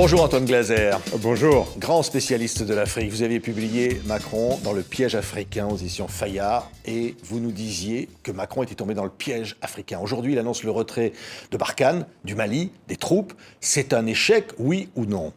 Bonjour Antoine Glaser. Bonjour. Grand spécialiste de l'Afrique. Vous avez publié Macron dans le piège africain aux éditions Fayard et vous nous disiez que Macron était tombé dans le piège africain. Aujourd'hui, il annonce le retrait de Barkhane, du Mali, des troupes. C'est un échec, oui ou non?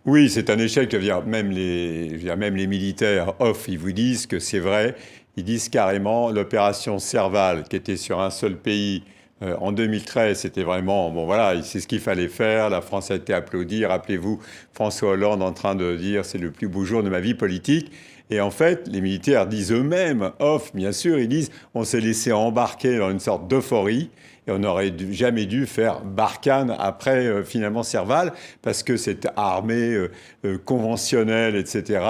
Oui, c'est un échec. Même les militaires off, ils vous disent que c'est vrai. Ils disent carrément l'opération Serval, qui était sur un seul pays, en 2013, c'était vraiment, bon voilà, c'est ce qu'il fallait faire. La France a été applaudie. Rappelez-vous, François Hollande en train de dire c'est le plus beau jour de ma vie politique. Et en fait, les militaires disent eux-mêmes, off, bien sûr, ils disent on s'est laissé embarquer dans une sorte d'euphorie. Et on n'aurait jamais dû faire Barkhane après, finalement, Serval, parce que c'est armée conventionnelle, etc.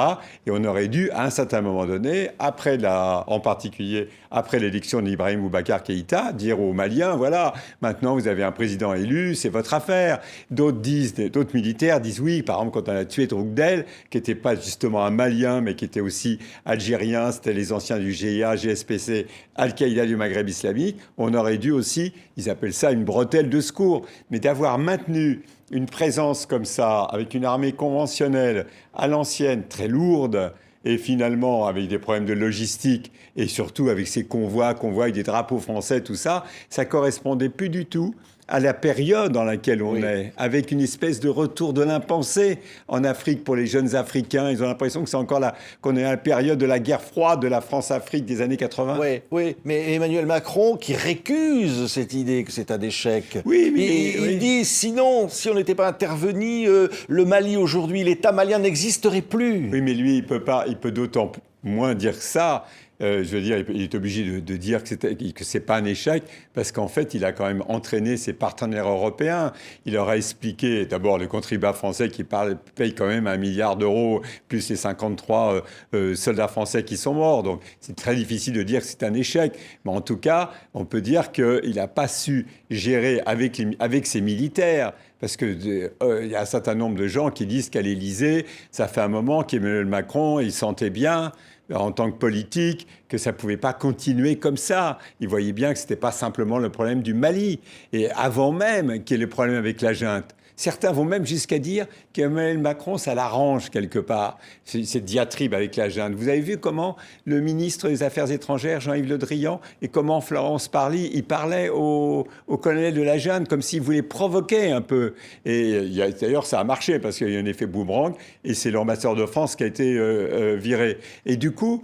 Et on aurait dû, à un certain moment donné, en particulier après l'élection d'Ibrahim Boubacar Keïta, dire aux Maliens, voilà, maintenant vous avez un président élu, c'est votre affaire. D'autres militaires disent oui, par exemple, quand on a tué Droukdel, qui n'était pas justement un Malien, mais qui était aussi algérien, c'était les anciens du GIA, GSPC, Al-Qaïda du Maghreb islamique, on aurait dû aussi, ils appellent ça une bretelle de secours, mais d'avoir maintenu une présence comme ça, avec une armée conventionnelle à l'ancienne, très lourde, et finalement avec des problèmes de logistique, et surtout avec ces convois avec des drapeaux français, tout ça, ça correspondait plus du tout à la période dans laquelle on est, avec une espèce de retour de l'impensé en Afrique pour les jeunes Africains. Ils ont l'impression que c'est encore qu'on est à la période de la guerre froide de la France-Afrique des années 80. Oui, mais Emmanuel Macron qui récuse cette idée que c'est un échec. Oui, mais il dit sinon, si on n'était pas intervenu, le Mali aujourd'hui, l'État malien n'existerait plus. Oui, mais lui, il peut d'autant moins dire que ça. Je veux dire, il est obligé de dire que c'est pas un échec parce qu'en fait, il a quand même entraîné ses partenaires européens. Il leur a expliqué, d'abord, le contribuable français qui paye quand même 1 milliard d'euros, plus les 53 soldats français qui sont morts. Donc, c'est très difficile de dire que c'est un échec. Mais en tout cas, on peut dire qu'il n'a pas su gérer avec ses militaires. Parce qu'il y a un certain nombre de gens qui disent qu'à l'Élysée, ça fait un moment qu'Emmanuel Macron, il sentait bien, en tant que politique, que ça ne pouvait pas continuer comme ça. Il voyait bien que ce n'était pas simplement le problème du Mali. Et avant même qu'il y ait le problème avec la junte, certains vont même jusqu'à dire qu'Emmanuel Macron, ça l'arrange quelque part, cette diatribe avec la junte. Vous avez vu comment le ministre des Affaires étrangères, Jean-Yves Le Drian, et comment Florence Parly, il parlait au colonel de la junte comme s'il voulait provoquer un peu. Et d'ailleurs, ça a marché parce qu'il y a eu un effet boomerang, et c'est l'ambassadeur de France qui a été viré. Et du coup,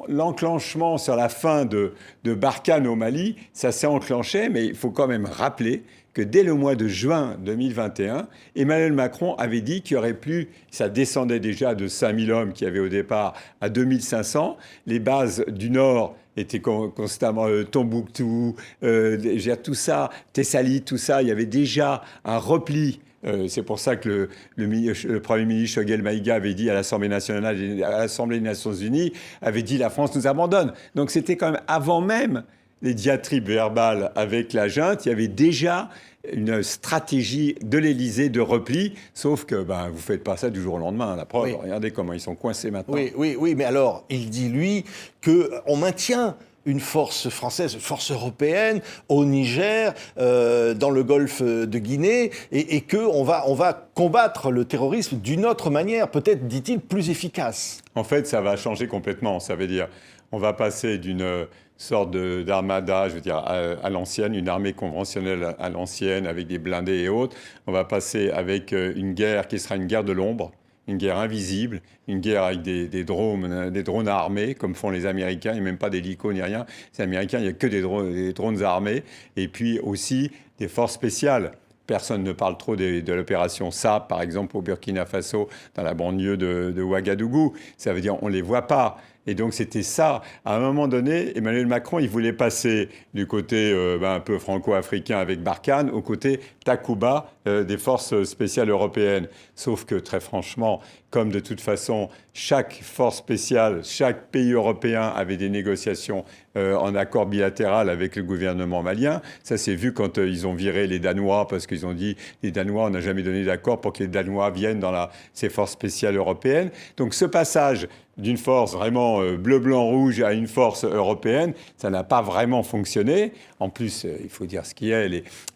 l'enclenchement sur la fin de Barkhane au Mali, ça s'est enclenché, mais il faut quand même rappeler que dès le mois de juin 2021, Emmanuel Macron avait dit qu'il y aurait plus, ça descendait déjà de 5000 hommes qu'il y avait au départ à 2500. Les bases du Nord étaient constamment Tombouctou, tout ça, Thessalie, tout ça. Il y avait déjà un repli. C'est pour ça que le Premier ministre Choguel Maïga avait dit à l'Assemblée nationale, à l'Assemblée des Nations Unies, avait dit la France nous abandonne. Donc c'était quand même avant même les diatribes verbales avec la junte, il y avait déjà une stratégie de l'Élysée de repli, sauf que vous ne faites pas ça du jour au lendemain. La preuve, regardez comment ils sont coincés maintenant. Oui, mais alors, il dit, lui, qu'on maintient une force française, une force européenne au Niger, dans le golfe de Guinée, et qu'on va combattre le terrorisme d'une autre manière, peut-être, dit-il, plus efficace. En fait, ça va changer complètement. Ça veut dire, on va passer d'une sorte d'armada, je veux dire, à l'ancienne, une armée conventionnelle à l'ancienne, avec des blindés et autres. On va passer avec une guerre qui sera une guerre de l'ombre, une guerre invisible, une guerre avec des drones armés, comme font les Américains. Il n'y a même pas d'hélicos ni rien. Les Américains, il n'y a que des drones armés. Et puis aussi des forces spéciales. Personne ne parle trop de l'opération SAP, par exemple, au Burkina Faso, dans la banlieue de Ouagadougou. Ça veut dire on ne les voit pas. Et donc, c'était ça. À un moment donné, Emmanuel Macron, il voulait passer du côté un peu franco-africain avec Barkhane au côté Takuba des forces spéciales européennes. Sauf que, très franchement, comme de toute façon, chaque force spéciale, chaque pays européen avait des négociations en accord bilatéral avec le gouvernement malien. Ça s'est vu quand ils ont viré les Danois, parce qu'ils ont dit les Danois, on n'a jamais donné d'accord pour que les Danois viennent dans ces forces spéciales européennes. Donc ce passage d'une force vraiment bleu-blanc-rouge à une force européenne, ça n'a pas vraiment fonctionné. En plus, il faut dire ce qu'il y a.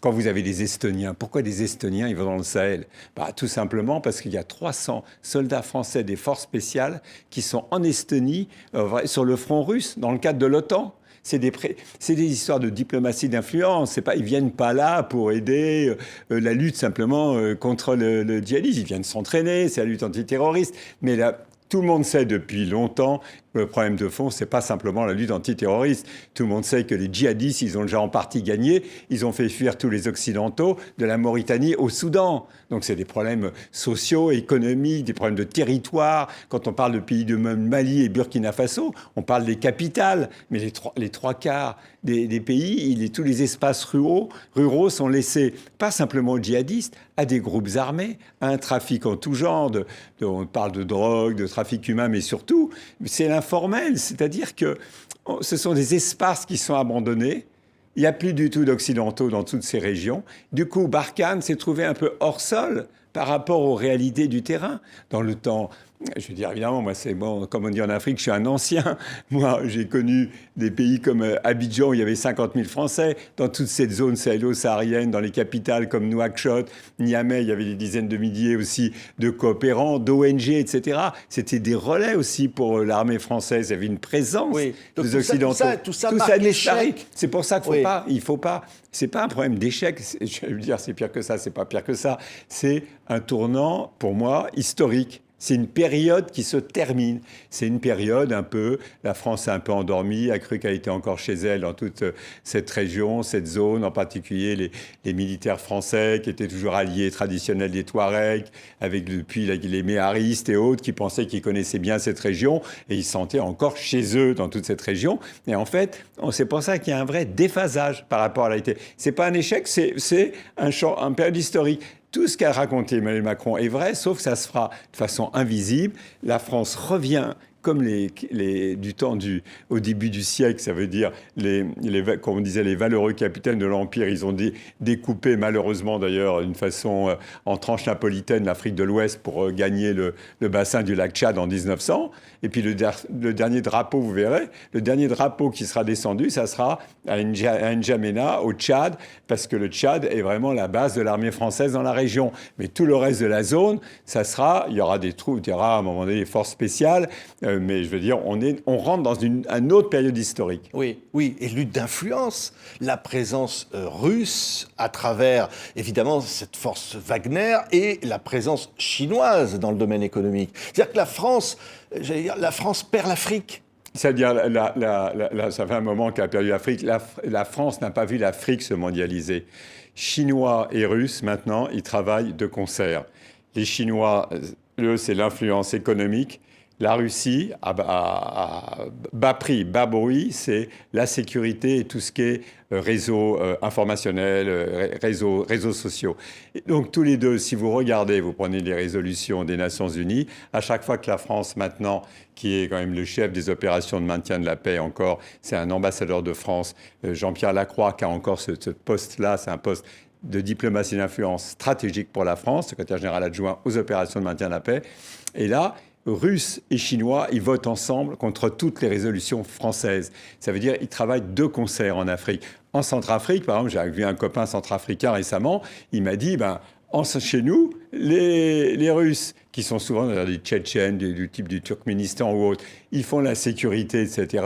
Quand vous avez des Estoniens, pourquoi des Estoniens Estoniens ils vont dans le Sahel? Tout simplement parce qu'il y a 300 soldats français des forces spéciales qui sont en Estonie, sur le front russe, dans le cadre de l'OTAN. C'est des histoires de diplomatie d'influence. Ils viennent pas là pour aider la lutte simplement contre le djihadisme. Ils viennent s'entraîner, c'est la lutte antiterroriste. Mais là, tout le monde sait depuis longtemps que le problème de fond, c'est pas simplement la lutte antiterroriste. Tout le monde sait que les djihadistes, ils ont déjà en partie gagné. Ils ont fait fuir tous les Occidentaux de la Mauritanie au Soudan. Donc c'est des problèmes sociaux, économiques, des problèmes de territoire. Quand on parle de pays de Mali et Burkina Faso, on parle des capitales. Mais les trois quarts des pays, tous les espaces ruraux sont laissés, pas simplement aux djihadistes, à des groupes armés, à un trafic en tout genre. On parle de drogue, de trafic humain, mais surtout, c'est l'informel. C'est-à-dire que ce sont des espaces qui sont abandonnés. Il n'y a plus du tout d'occidentaux dans toutes ces régions. Du coup, Barkhane s'est trouvé un peu hors sol par rapport aux réalités du terrain. Dans le temps, je veux dire, évidemment, moi, c'est bon, comme on dit en Afrique, je suis un ancien. Moi, j'ai connu des pays comme Abidjan, où il y avait 50 000 Français. Dans toute cette zone sahélo-saharienne, dans les capitales comme Nouakchott, Niamey, il y avait des dizaines de milliers aussi de coopérants, d'ONG, etc. C'était des relais aussi pour l'armée française. Il y avait une présence des Occidentaux. Tout ça marque l'échec. C'est pour ça qu'il faut pas. C'est pas un problème d'échec. Je veux dire, c'est pire que ça. C'est pas pire que ça. C'est un tournant, pour moi, historique. C'est une période qui se termine. C'est une période un peu... La France est un peu endormie, a cru qu'elle était encore chez elle dans toute cette région, cette zone, en particulier les militaires français qui étaient toujours alliés traditionnels des Touaregs, avec depuis les méharistes et autres qui pensaient qu'ils connaissaient bien cette région et ils se sentaient encore chez eux dans toute cette région. Et en fait, c'est pour ça qu'il y a un vrai déphasage par rapport à la réalité. C'est pas un échec, c'est un période historique. Tout ce qu'a raconté Emmanuel Macron est vrai, sauf que ça se fera de façon invisible. La France revient comme du temps au début du siècle, ça veut dire, comme on disait, les valeureux capitaines de l'Empire, ils ont découpé, malheureusement d'ailleurs, d'une façon en tranche napolitaine, l'Afrique de l'Ouest pour gagner le bassin du lac Tchad en 1900. Et puis le dernier drapeau, vous verrez, le dernier drapeau qui sera descendu, ça sera à N'Djamena, au Tchad, parce que le Tchad est vraiment la base de l'armée française dans la région. Mais tout le reste de la zone, il y aura des troupes, il y aura à un moment donné des forces spéciales, mais je veux dire, on rentre dans une autre période historique. Oui, et lutte d'influence. La présence russe à travers, évidemment, cette force Wagner et la présence chinoise dans le domaine économique. C'est-à-dire que la France perd l'Afrique. C'est-à-dire, ça fait un moment qu'elle a perdu l'Afrique. La France n'a pas vu l'Afrique se mondialiser. Chinois et Russes, maintenant, ils travaillent de concert. Les Chinois, eux, c'est l'influence économique. La Russie, à bas prix, bas bruit, c'est la sécurité et tout ce qui est réseau informationnel, réseaux sociaux. Et donc tous les deux, si vous regardez, vous prenez les résolutions des Nations Unies, à chaque fois que la France maintenant, qui est quand même le chef des opérations de maintien de la paix encore, c'est un ambassadeur de France, Jean-Pierre Lacroix, qui a encore ce poste-là, c'est un poste de diplomatie d'influence stratégique pour la France, secrétaire général adjoint aux opérations de maintien de la paix. Et là, Russes et Chinois, ils votent ensemble contre toutes les résolutions françaises. Ça veut dire qu'ils travaillent de concert en Afrique. En Centrafrique, par exemple, j'ai vu un copain centrafricain récemment, il m'a dit, chez nous, les Russes, qui sont souvent des Tchétchènes, du type du Turkménistan ou autre, ils font la sécurité, etc.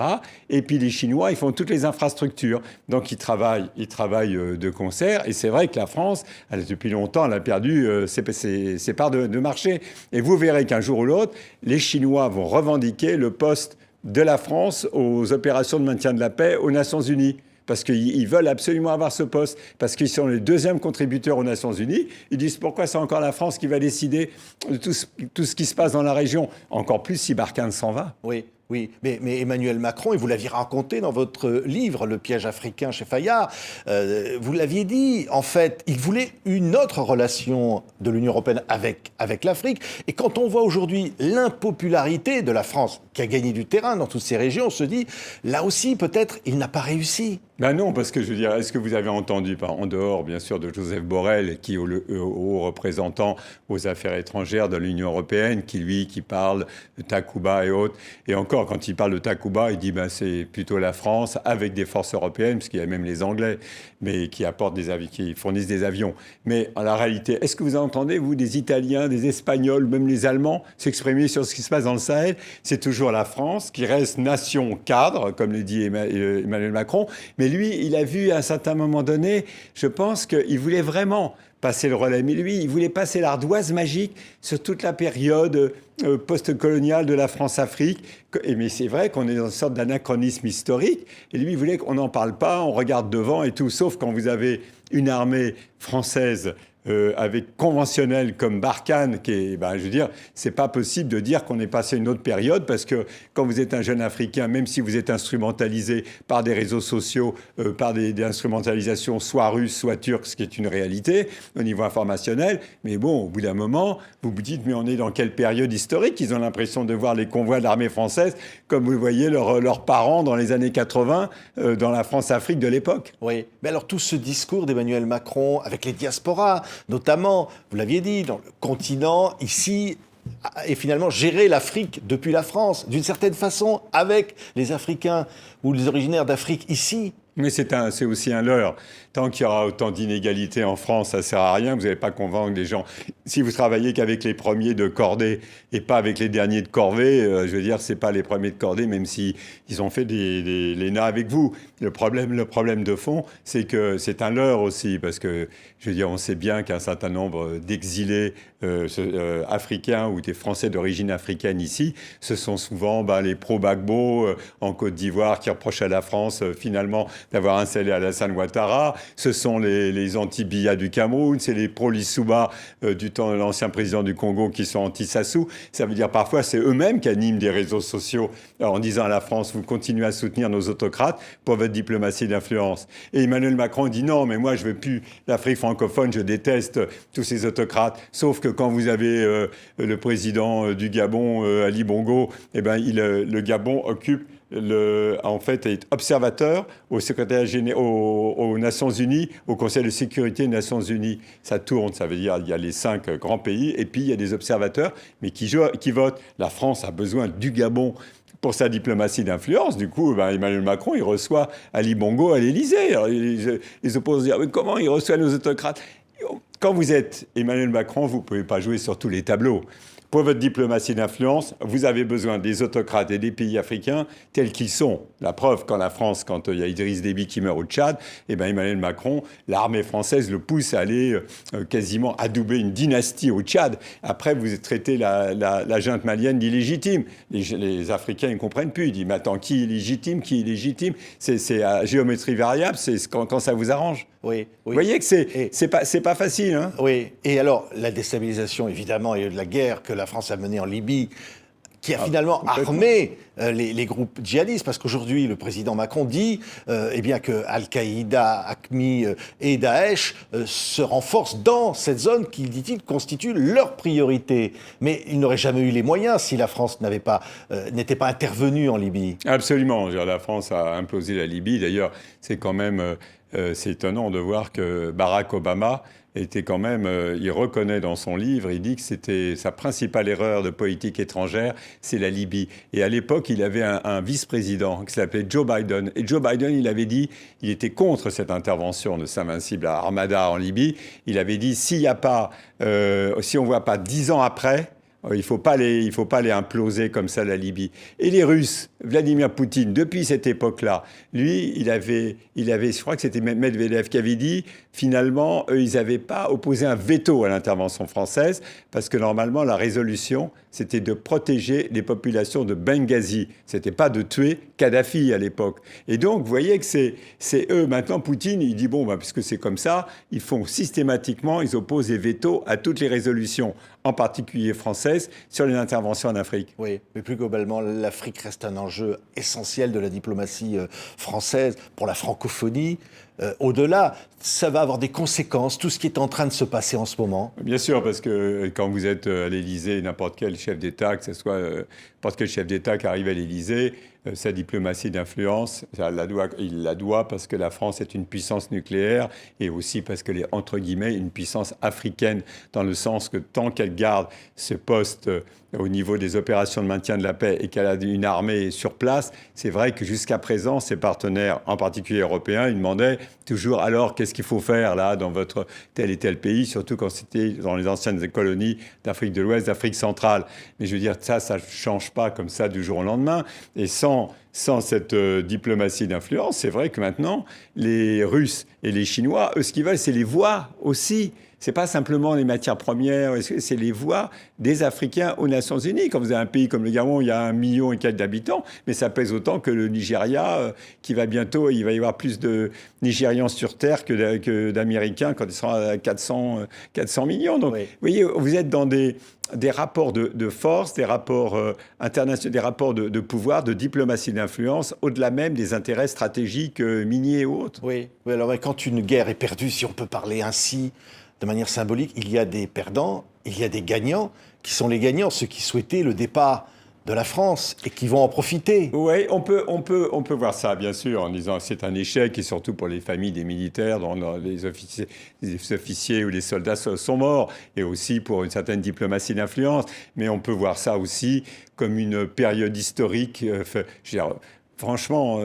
Et puis les Chinois, ils font toutes les infrastructures. Donc ils travaillent de concert. Et c'est vrai que la France, depuis longtemps, elle a perdu ses parts de marché. Et vous verrez qu'un jour ou l'autre, les Chinois vont revendiquer le poste de la France aux opérations de maintien de la paix aux Nations Unies. Parce qu'ils veulent absolument avoir ce poste, parce qu'ils sont les deuxièmes contributeurs aux Nations Unies. Ils disent pourquoi c'est encore la France qui va décider de tout ce qui se passe dans la région, encore plus si Barkhane s'en va. Oui, mais Emmanuel Macron, et vous l'aviez raconté dans votre livre, Le piège africain chez Fayard, vous l'aviez dit, en fait, il voulait une autre relation de l'Union européenne avec l'Afrique. Et quand on voit aujourd'hui l'impopularité de la France, qui a gagné du terrain dans toutes ces régions, on se dit, là aussi, peut-être, il n'a pas réussi. Ben non, parce que je veux dire, est-ce que vous avez entendu, en dehors bien sûr de Joseph Borrell, qui est haut représentant aux affaires étrangères de l'Union européenne, qui parle de Takuba et autres, et encore quand il parle de Takuba, il dit ben c'est plutôt la France avec des forces européennes, parce qu'il y a même les Anglais, mais qui fournissent des avions. Mais en la réalité, est-ce que vous entendez, vous, des Italiens, des Espagnols, même les Allemands, s'exprimer sur ce qui se passe dans le Sahel? C'est toujours la France qui reste nation cadre, comme le dit Emmanuel Macron, mais lui, il a vu à un certain moment donné, je pense qu'il voulait vraiment passer le relais. Mais lui, il voulait passer l'ardoise magique sur toute la période post-coloniale de la France-Afrique. Mais c'est vrai qu'on est dans une sorte d'anachronisme historique. Et lui, il voulait qu'on n'en parle pas, on regarde devant et tout. Sauf quand vous avez une armée française avec conventionnel comme Barkhane, qui est, je veux dire, c'est pas possible de dire qu'on est passé une autre période, parce que quand vous êtes un jeune Africain, même si vous êtes instrumentalisé par des réseaux sociaux, par des instrumentalisations soit russes, soit turques, ce qui est une réalité au niveau informationnel, mais bon, au bout d'un moment, vous vous dites, mais on est dans quelle période historique? Ils ont l'impression de voir les convois de l'armée française comme vous voyez leurs parents dans les années 80 dans la France-Afrique de l'époque. Oui, mais alors tout ce discours d'Emmanuel Macron avec les diasporas, notamment, vous l'aviez dit, dans le continent, ici, et finalement gérer l'Afrique depuis la France, d'une certaine façon, avec les Africains ou les originaires d'Afrique ici. Mais c'est aussi un leurre. Tant qu'il y aura autant d'inégalités en France, ça ne sert à rien. Vous n'allez pas convaincre les gens. Si vous travaillez qu'avec les premiers de cordée et pas avec les derniers de corvée, je veux dire, c'est pas les premiers de cordée, même si ils ont fait l'ENA avec vous. Le problème de fond, c'est que c'est un leurre aussi, parce que, je veux dire, on sait bien qu'un certain nombre d'exilés africains ou des Français d'origine africaine ici, ce sont souvent les pro-Gbagbo en Côte d'Ivoire qui reprochent à la France finalement d'avoir installé Alassane Ouattara. Ce sont les anti-Biya du Cameroun, c'est les pro-Lissouba du temps de l'ancien président du Congo qui sont anti-Sassou. Ça veut dire parfois c'est eux-mêmes qui animent des réseaux sociaux en disant à la France, vous continuez à soutenir nos autocrates pour votre diplomatie d'influence. Et Emmanuel Macron dit non, mais moi je veux plus l'Afrique francophone, je déteste tous ces autocrates. Sauf que quand vous avez le président du Gabon, Ali Bongo, eh ben, le Gabon occupe en fait, est observateur au secrétaire général aux Nations Unies, au Conseil de sécurité des Nations Unies. Ça tourne, ça veut dire qu'il y a les 5 grands pays, et puis il y a des observateurs, mais qui votent. La France a besoin du Gabon pour sa diplomatie d'influence. Du coup, Emmanuel Macron, il reçoit Ali Bongo à l'Élysée. Les opposants disent, mais comment il reçoit nos autocrates? Quand vous êtes Emmanuel Macron, vous ne pouvez pas jouer sur tous les tableaux. Pour votre diplomatie d'influence, vous avez besoin des autocrates et des pays africains tels qu'ils sont. La preuve, quand il y a Idriss Déby qui meurt au Tchad, Emmanuel Macron, l'armée française le pousse à aller quasiment adouber une dynastie au Tchad. Après, vous traitez la junte malienne d'illégitime. Les Africains ne comprennent plus. Ils disent, mais attends, qui est légitime? Qui est légitime? C'est à géométrie variable, c'est quand ça vous arrange. Oui. Vous voyez que c'est pas facile. Hein. Oui. Et alors, la déstabilisation, évidemment, et la guerre que la France a menée en Libye, qui a finalement armé les groupes djihadistes, parce qu'aujourd'hui, le président Macron dit bien que Al-Qaïda, AQMI et Daesh se renforcent dans cette zone qui, dit-il, constitue leur priorité. Mais il n'aurait jamais eu les moyens si la France n'était pas intervenue en Libye. Absolument. La France a implosé la Libye. D'ailleurs, c'est quand même c'est étonnant de voir que Barack Obama était quand même, il reconnaît dans son livre, il dit que c'était sa principale erreur de politique étrangère, c'est la Libye. Et à l'époque, il avait un vice-président qui s'appelait Joe Biden. Et Joe Biden, il avait dit, il était contre cette intervention de s'invincible Armada en Libye. Il avait dit, si on ne voit pas 10 ans après, il ne faut pas les imploser comme ça, la Libye. Et les Russes, Vladimir Poutine, depuis cette époque-là, lui, il avait, je crois que c'était Medvedev qui avait dit, finalement, eux, ils n'avaient pas opposé un veto à l'intervention française, parce que normalement, la résolution, c'était de protéger les populations de Benghazi. Ce n'était pas de tuer Kadhafi à l'époque. Et donc, vous voyez que c'est eux. Maintenant, Poutine, il dit, puisque c'est comme ça, ils font systématiquement, ils opposent des vétos à toutes les résolutions, en particulier françaises, sur les interventions en Afrique. Oui, mais plus globalement, l'Afrique reste un enjeu essentiel de la diplomatie française pour la francophonie. au-delà, ça va avoir des conséquences, tout ce qui est en train de se passer en ce moment? Bien sûr, parce que quand vous êtes à l'Élysée, n'importe quel chef d'État, que ce soit n'importe quel chef d'État qui arrive à l'Élysée, sa diplomatie d'influence, il la doit parce que la France est une puissance nucléaire et aussi parce qu'elle est, entre guillemets, une puissance africaine, dans le sens que tant qu'elle garde ce poste au niveau des opérations de maintien de la paix et qu'elle a une armée sur place, c'est vrai que jusqu'à présent, ses partenaires, en particulier européens, ils demandaient toujours alors qu'est-ce qu'il faut faire là dans votre tel et tel pays, surtout quand c'était dans les anciennes colonies d'Afrique de l'Ouest, d'Afrique centrale. Mais je veux dire, ça ne change pas comme ça du jour au lendemain. Et sans cette diplomatie d'influence, c'est vrai que maintenant, les Russes et les Chinois, eux, ce qu'ils veulent, c'est les voix aussi. C'est pas simplement les matières premières, c'est les voix des Africains aux Nations Unies. Quand vous avez un pays comme le Gabon, il y a 1,4 million d'habitants, mais ça pèse autant que le Nigeria, qui va bientôt, il va y avoir plus de Nigérians sur Terre que d'Américains quand ils seront à 400 millions. Donc, oui. Vous voyez, vous êtes dans des rapports de force, des rapports internationaux, des rapports de pouvoir, de diplomatie d'influence, au-delà même des intérêts stratégiques miniers ou autres. Oui, alors quand une guerre est perdue, si on peut parler ainsi, de manière symbolique, il y a des perdants, il y a des gagnants. Qui sont les gagnants? Ceux qui souhaitaient le départ de la France et qui vont en profiter. Oui, on peut voir ça, bien sûr, en disant que c'est un échec, et surtout pour les familles des militaires, dont les officiers ou les soldats sont morts, et aussi pour une certaine diplomatie d'influence. Mais on peut voir ça aussi comme une période historique. Franchement,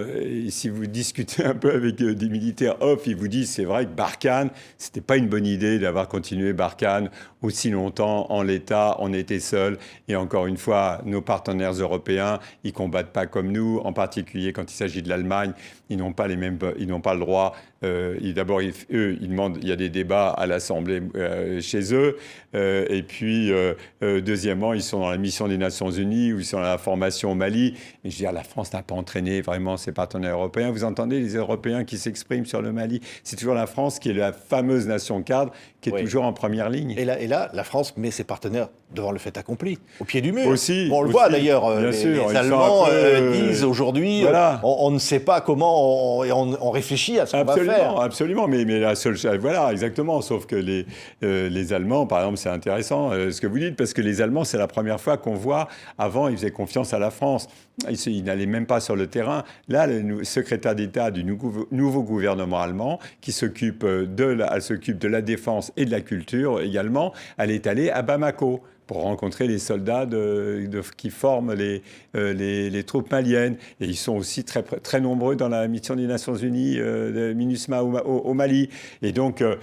si vous discutez un peu avec des militaires off, ils vous disent c'est vrai que Barkhane, c'était pas une bonne idée d'avoir continué Barkhane aussi longtemps en l'état, on était seuls. Et encore une fois, nos partenaires européens, ils combattent pas comme nous, en particulier quand il s'agit de l'Allemagne, ils n'ont pas le droit. D'abord, eux, ils demandent, il y a des débats à l'Assemblée chez eux. Et puis, deuxièmement, ils sont dans la mission des Nations Unies ou ils sont dans la formation au Mali. Et je veux dire, la France n'a pas entraîné vraiment ses partenaires européens. Vous entendez les Européens qui s'expriment sur le Mali? C'est toujours la France qui est la fameuse nation cadre, qui est toujours en première ligne. Et là, la France met ses partenaires devant le fait accompli, au pied du mur. Aussi, on le voit d'ailleurs, les Allemands disent aujourd'hui, voilà. On ne sait pas comment, on réfléchit à ce qu'on va faire. Absolument, mais la seule chose, voilà, exactement, sauf que les Allemands, par exemple, c'est intéressant ce que vous dites, parce que les Allemands, c'est la première fois qu'on voit, avant, ils faisaient confiance à la France. Ils n'allaient même pas sur le terrain. Là, le secrétaire d'État du nouveau gouvernement allemand, qui s'occupe elle s'occupe de la défense et de la culture également, elle est allée à Bamako pour rencontrer les soldats qui forment les troupes maliennes. Et ils sont aussi très, très nombreux dans la mission des Nations Unies, de MINUSMA au Mali. Et donc, eux,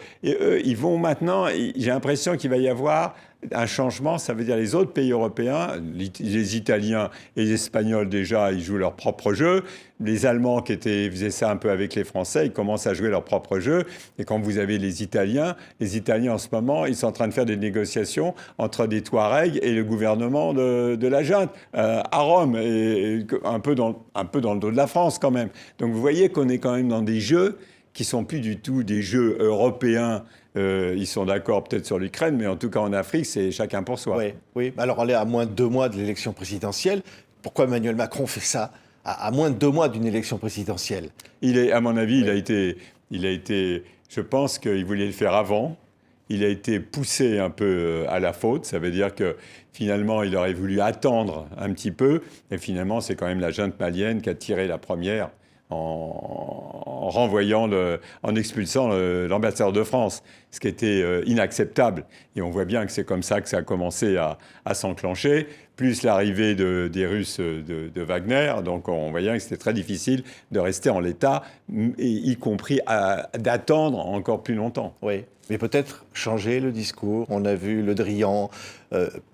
ils vont maintenant, j'ai l'impression qu'il va y avoir un changement, ça veut dire les autres pays européens, les Italiens et les Espagnols déjà, ils jouent leur propre jeu. Les Allemands qui faisaient ça un peu avec les Français, ils commencent à jouer leur propre jeu. Et quand vous avez les Italiens en ce moment, ils sont en train de faire des négociations entre des Touaregs et le gouvernement de la junte à Rome, et un peu dans le dos de la France quand même. Donc vous voyez qu'on est quand même dans des jeux qui sont plus du tout des jeux européens. Ils sont d'accord peut-être sur l'Ukraine, mais en tout cas en Afrique, c'est chacun pour soi. Oui. Alors on est à moins de 2 mois de l'élection présidentielle. Pourquoi Emmanuel Macron fait ça à moins de 2 mois d'une élection présidentielle? À mon avis, il a été, je pense qu'il voulait le faire avant. Il a été poussé un peu à la faute. Ça veut dire que finalement, il aurait voulu attendre un petit peu. Et finalement, c'est quand même la junte malienne qui a tiré la première en expulsant l'ambassadeur de France, ce qui était inacceptable. Et on voit bien que c'est comme ça que ça a commencé à s'enclencher, plus l'arrivée des Russes de Wagner. Donc on voyait que c'était très difficile de rester en l'état, y compris d'attendre encore plus longtemps. Oui, mais peut-être changer le discours. On a vu Le Drian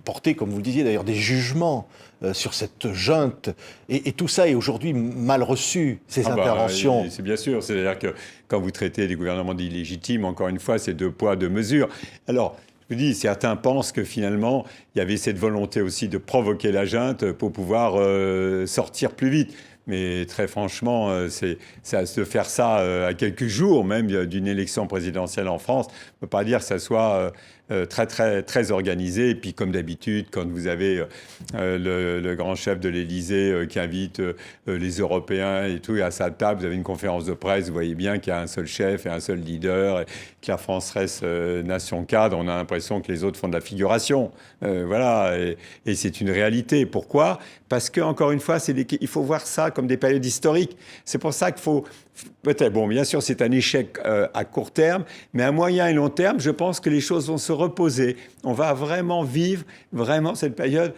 porter, comme vous le disiez d'ailleurs, des jugements sur cette junte. Et tout ça est aujourd'hui mal reçu, ces interventions. C'est bien sûr. C'est-à-dire que quand vous traitez des gouvernements d'illégitimes, encore une fois, c'est 2 poids, 2 mesures. Alors, je vous dis, certains pensent que finalement, il y avait cette volonté aussi de provoquer la junte pour pouvoir sortir plus vite. Mais très franchement, de faire ça à quelques jours même d'une élection présidentielle en France, on ne peut pas dire que ça soit très organisé. Et puis, comme d'habitude, quand vous avez le grand chef de l'Élysée qui invite les Européens et tout, et à sa table, vous avez une conférence de presse, vous voyez bien qu'il y a un seul chef et un seul leader, et que la France reste nation cadre. On a l'impression que les autres font de la figuration. Voilà, et c'est une réalité. Pourquoi ? Parce que, encore une fois, il faut voir ça comme des périodes historiques. C'est pour ça qu'il faut... Peut-être, bon, bien sûr, c'est un échec à court terme, mais à moyen et long terme, je pense que les choses vont se reposer. On va vraiment vivre cette période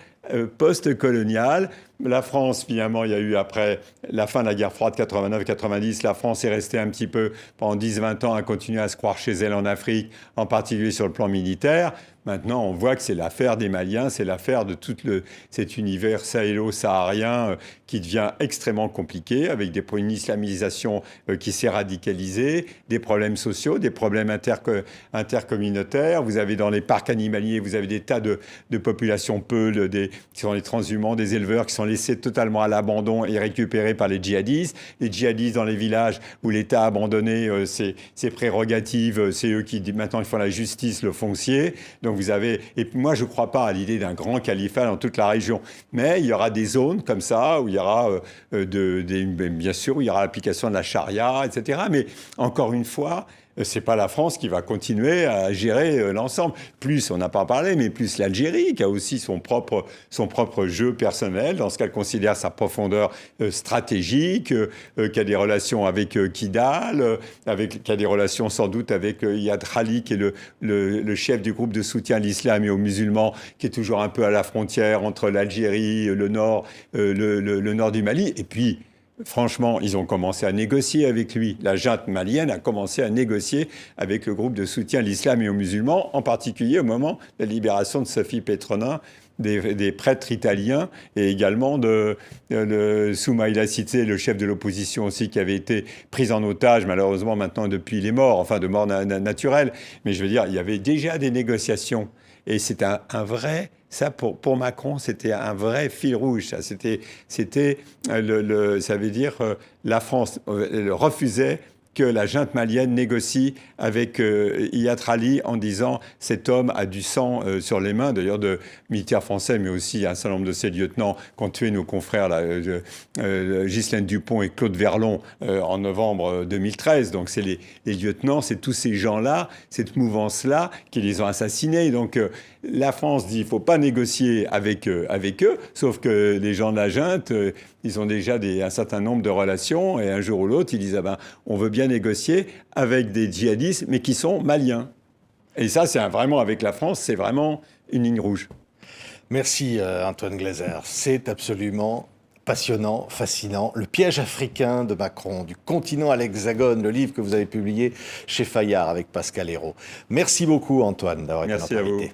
post-coloniale. La France, finalement, il y a eu, après la fin de la guerre froide, 89-90, la France est restée un petit peu, pendant 10-20 ans, à continuer à se croire chez elle en Afrique, en particulier sur le plan militaire. Maintenant, on voit que c'est l'affaire des Maliens, c'est l'affaire de tout cet univers sahélo-saharien qui devient extrêmement compliqué, avec une islamisation qui s'est radicalisée, des problèmes sociaux, des problèmes intercommunautaires. Vous avez dans les parcs animaliers, vous avez des tas de populations peules, qui sont les transhumants, des éleveurs qui sont laissés totalement à l'abandon et récupérés par les djihadistes. Les djihadistes dans les villages où l'État a abandonné ses prérogatives, c'est eux qui maintenant ils font la justice, le foncier. Donc vous avez, et moi je ne crois pas à l'idée d'un grand califat dans toute la région, mais il y aura des zones comme ça où il y aura bien sûr où il y aura l'application de la charia, etc. Mais encore une fois, c'est pas la France qui va continuer à gérer l'ensemble. Plus, on n'a pas parlé, mais plus l'Algérie, qui a aussi son propre jeu personnel, dans ce qu'elle considère sa profondeur stratégique, qui a des relations avec Kidal, qui a des relations sans doute avec Iyad Khali, qui est le chef du groupe de soutien à l'islam et aux musulmans, qui est toujours un peu à la frontière entre l'Algérie, le nord du Mali, et puis... Franchement, ils ont commencé à négocier avec lui. La junte malienne a commencé à négocier avec le groupe de soutien à l'islam et aux musulmans, en particulier au moment de la libération de Sophie Petronin, des prêtres italiens, et également de Soumaïla Cissé, le chef de l'opposition aussi, qui avait été pris en otage, malheureusement maintenant depuis il est mort, enfin de mort naturelle. Mais je veux dire, il y avait déjà des négociations. Et c'est un vrai... Ça, pour Macron, c'était un vrai fil rouge. Ça, ça veut dire la France refusait que la junte malienne négocie avec Iyad Khali en disant « cet homme a du sang sur les mains », d'ailleurs de militaires français, mais aussi un certain nombre de ses lieutenants qui ont tué nos confrères Ghislaine Dupont et Claude Verlon en novembre 2013. Donc c'est les lieutenants, c'est tous ces gens-là, cette mouvance-là qui les ont assassinés. Donc la France dit « il ne faut pas négocier avec eux », sauf que les gens de la junte, ils ont déjà un certain nombre de relations, et un jour ou l'autre, ils disent « ah ben, on veut bien négocier avec des djihadistes, mais qui sont maliens ». Et ça, c'est vraiment, avec la France, c'est vraiment une ligne rouge. Merci Antoine Glaser. C'est absolument passionnant, fascinant. Le piège africain de Macron, du continent à l'hexagone, le livre que vous avez publié chez Fayard avec Pascal Hérault. Merci beaucoup Antoine d'avoir été notre invité.